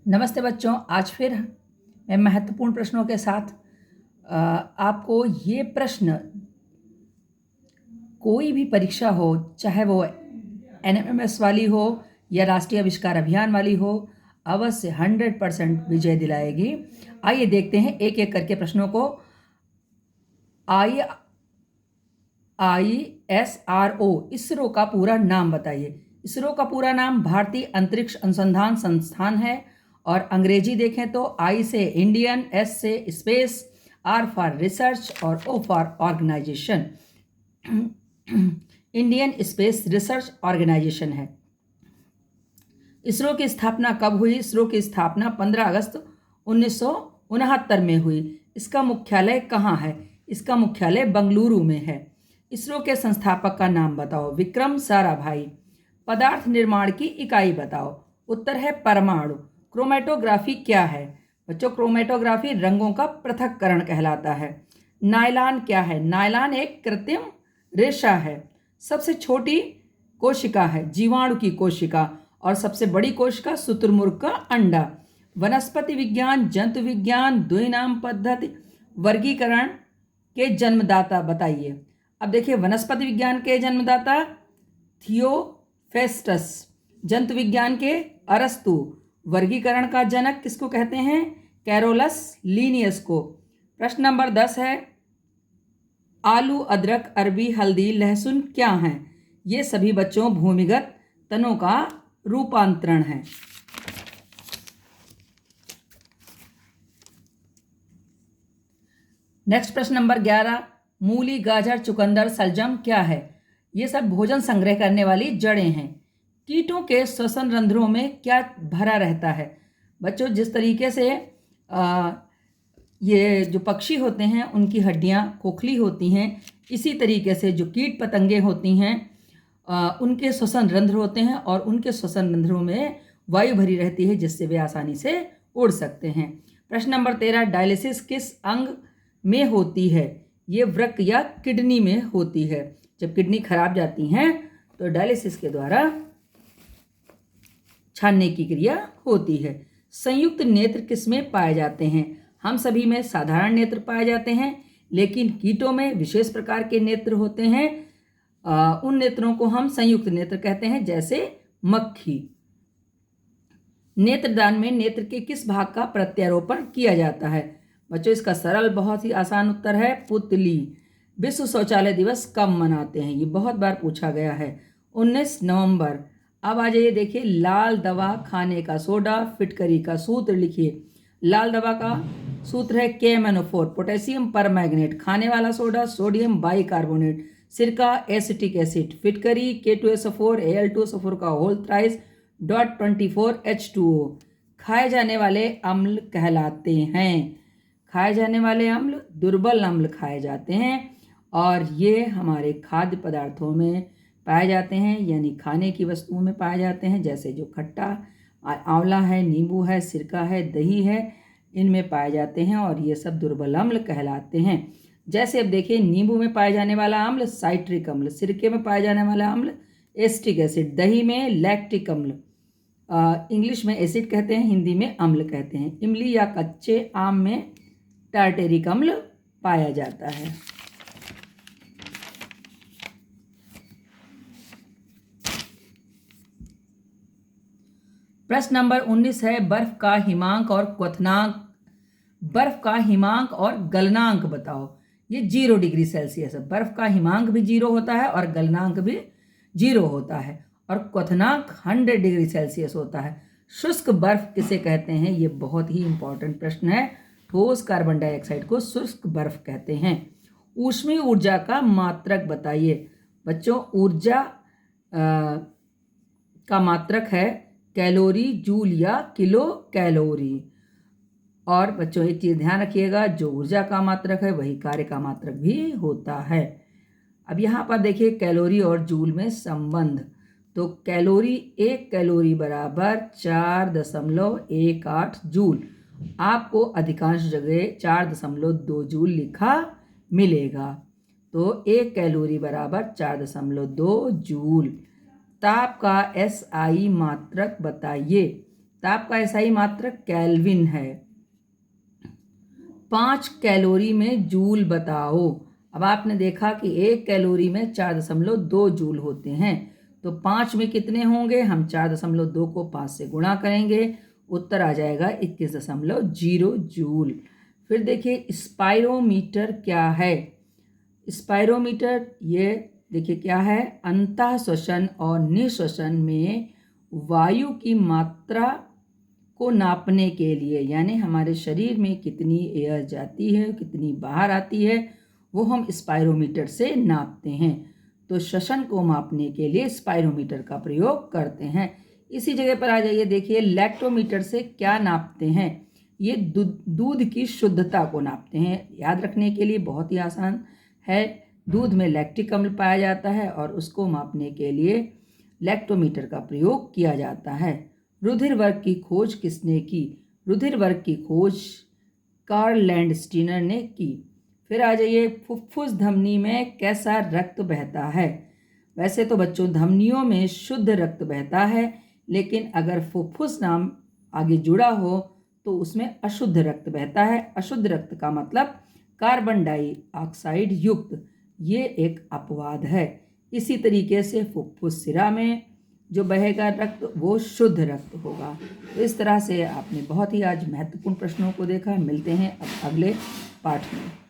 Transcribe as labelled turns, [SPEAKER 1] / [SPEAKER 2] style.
[SPEAKER 1] नमस्ते बच्चों, आज फिर मैं महत्वपूर्ण प्रश्नों के साथ आपको ये प्रश्न कोई भी परीक्षा हो, चाहे वो एनएमएमएस वाली हो या राष्ट्रीय आविष्कार अभियान वाली हो, अवश्य 100% विजय दिलाएगी। आइए देखते हैं एक एक करके प्रश्नों को। ISRO इसरो का पूरा नाम बताइए। इसरो का पूरा नाम भारतीय अंतरिक्ष अनुसंधान संस्थान है। और अंग्रेजी देखें तो आई से इंडियन, एस से स्पेस, आर फॉर रिसर्च और O for organisation. Indian Space Research Organisation है। इसरो की स्थापना कब हुई? इसरो की स्थापना 15 अगस्त 1969 में हुई। इसका मुख्यालय कहाँ है? इसका मुख्यालय बंगलुरु में है। इसरो के संस्थापक का नाम बताओ। विक्रम साराभाई। पदार्थ निर्माण की इकाई बताओ। उत्तर है परमाणु। क्रोमेटोग्राफी क्या है? बच्चों, क्रोमेटोग्राफी रंगों का पृथक्करण कहलाता है। नायलॉन क्या है? नायलॉन एक कृत्रिम रेशा है। सबसे छोटी कोशिका है जीवाणु की कोशिका, और सबसे बड़ी कोशिका शुतुरमुर्ग का अंडा। वनस्पति विज्ञान, जंतु विज्ञान, द्विनाम पद्धति वर्गीकरण के जन्मदाता बताइए। अब देखिए, वनस्पति विज्ञान के जन्मदाता थियोफेस्टस, जंतु विज्ञान के अरस्तु, वर्गीकरण का जनक किसको कहते हैं? कैरोलस लीनियस को। प्रश्न नंबर 10 है, आलू, अदरक, अरबी, हल्दी, लहसुन क्या हैं? ये सभी बच्चों भूमिगत तनों का रूपांतरण है। नेक्स्ट प्रश्न नंबर 11, मूली, गाजर, चुकंदर, सलजम क्या है? ये सब भोजन संग्रह करने वाली जड़ें हैं। कीटों के श्वसन रंध्रों में क्या भरा रहता है? बच्चों, जिस तरीके से ये जो पक्षी होते हैं उनकी हड्डियां खोखली होती हैं, इसी तरीके से जो कीट पतंगे होती हैं उनके श्वसन रंध्र होते हैं, और उनके श्वसन रंध्रों में वायु भरी रहती है, जिससे वे आसानी से उड़ सकते हैं। प्रश्न नंबर 13, डायलिसिस किस अंग में होती है? ये वृक्क या किडनी में होती है। जब किडनी खराब जाती हैं तो डायलिसिस के द्वारा छानने की क्रिया होती है। संयुक्त नेत्र किस में पाए जाते हैं? हम सभी में साधारण नेत्र पाए जाते हैं, लेकिन कीटों में विशेष प्रकार के नेत्र होते हैं। उन नेत्रों को हम संयुक्त नेत्र कहते हैं, जैसे मक्खी। नेत्रदान में नेत्र के किस भाग का प्रत्यारोपण किया जाता है? बच्चों, इसका सरल बहुत ही आसान उत्तर है पुतली। विश्व शौचालय दिवस कब मनाते हैं? ये बहुत बार पूछा गया है। 19 नवंबर। अब आ जाइए, देखिए, लाल दवा, खाने का सोडा, फिटकरी का सूत्र लिखिए। लाल दवा का सूत्र है KMnO4, पोटेशियम परमैंगनेट। खाने वाला सोडा सोडियम बाइकार्बोनेट। सिरका एसिटिक एसिड। फिटकरी K2SO4 Al2SO4 का होल थ्राइस .24H2O। खाए जाने वाले अम्ल कहलाते हैं। खाए जाने वाले अम्ल दुर्बल अम्ल खाए जाते हैं, और ये हमारे खाद्य पदार्थों में पाए जाते हैं, यानी खाने की वस्तुओं में पाए जाते हैं, जैसे जो खट्टा आंवला है, नींबू है, सिरका है, दही है, इनमें पाए जाते हैं, और ये सब दुर्बल अम्ल कहलाते हैं। जैसे अब देखिए, नींबू में पाए जाने वाला अम्ल साइट्रिक अम्ल, सिरके में पाए जाने वाला अम्ल एसिटिक एसिड, दही में लैक्टिक अम्ल, इंग्लिश में एसिड कहते हैं, हिंदी में अम्ल कहते हैं। इमली या कच्चे आम में टार्टेरिक अम्ल पाया जाता है। प्रश्न नंबर 19 है, बर्फ का हिमांक और क्वथनांक, बर्फ का हिमांक और गलनांक बताओ। ये 0 डिग्री सेल्सियस है। बर्फ का हिमांक भी 0 होता है और गलनांक भी 0 होता है, और क्वथनांक 100 डिग्री सेल्सियस होता है। शुष्क बर्फ किसे कहते हैं? ये बहुत ही इंपॉर्टेंट प्रश्न है। ठोस कार्बन डाइऑक्साइड को शुष्क बर्फ कहते हैं। ऊष्मीय ऊर्जा का मात्रक बताइए। बच्चों, ऊर्जा का मात्रक है कैलोरी, जूल या किलो कैलोरी। और बच्चों, एक चीज़ ध्यान रखिएगा, जो ऊर्जा का मात्रक है वही कार्य का मात्रक भी होता है। अब यहाँ पर देखिए, कैलोरी और जूल में संबंध। तो कैलोरी, 1 कैलोरी बराबर 4.18 जूल। आपको अधिकांश जगह 4.2 जूल लिखा मिलेगा। तो 1 कैलोरी बराबर 4.2 जूल। ताप का SI मात्रक बताइए। ताप का SI मात्रक केल्विन है। 5 कैलोरी में जूल बताओ। अब आपने देखा कि 1 कैलोरी में 4.2 जूल होते हैं, तो 5 में कितने होंगे? हम 4.2 को 5 से गुणा करेंगे, उत्तर आ जाएगा 21.0 जूल। फिर देखिए स्पाइरोमीटर क्या है। स्पाइरोमीटर ये देखिए क्या है, अंतः श्वसन और निःश्वसन में वायु की मात्रा को नापने के लिए, यानी हमारे शरीर में कितनी एयर जाती है कितनी बाहर आती है, वो हम स्पाइरोमीटर से नापते हैं। तो श्वसन को मापने के लिए स्पाइरोमीटर का प्रयोग करते हैं। इसी जगह पर आ जाइए, देखिए लैक्टोमीटर से क्या नापते हैं? ये दूध की शुद्धता को नापते हैं। याद रखने के लिए बहुत ही आसान है। दूध में लैक्टिक अम्ल पाया जाता है और उसको मापने के लिए लैक्टोमीटर का प्रयोग किया जाता है। रुधिर वर्ग की खोज किसने की? रुधिर वर्ग की खोज कार्ल लैंडस्टीनर ने की। फिर आ जाइए, फुफ्फुस धमनी में कैसा रक्त बहता है? वैसे तो बच्चों धमनियों में शुद्ध रक्त बहता है, लेकिन अगर फुफ्फुस नाम आगे जुड़ा हो तो उसमें अशुद्ध रक्त बहता है। अशुद्ध रक्त का मतलब कार्बन डाइऑक्साइड युक्त, ये एक अपवाद है। इसी तरीके से फुफ्फुस सिरा में जो बहेगा रक्त वो शुद्ध रक्त होगा। तो इस तरह से आपने बहुत ही आज महत्वपूर्ण प्रश्नों को देखा। मिलते हैं अब अगले पाठ में।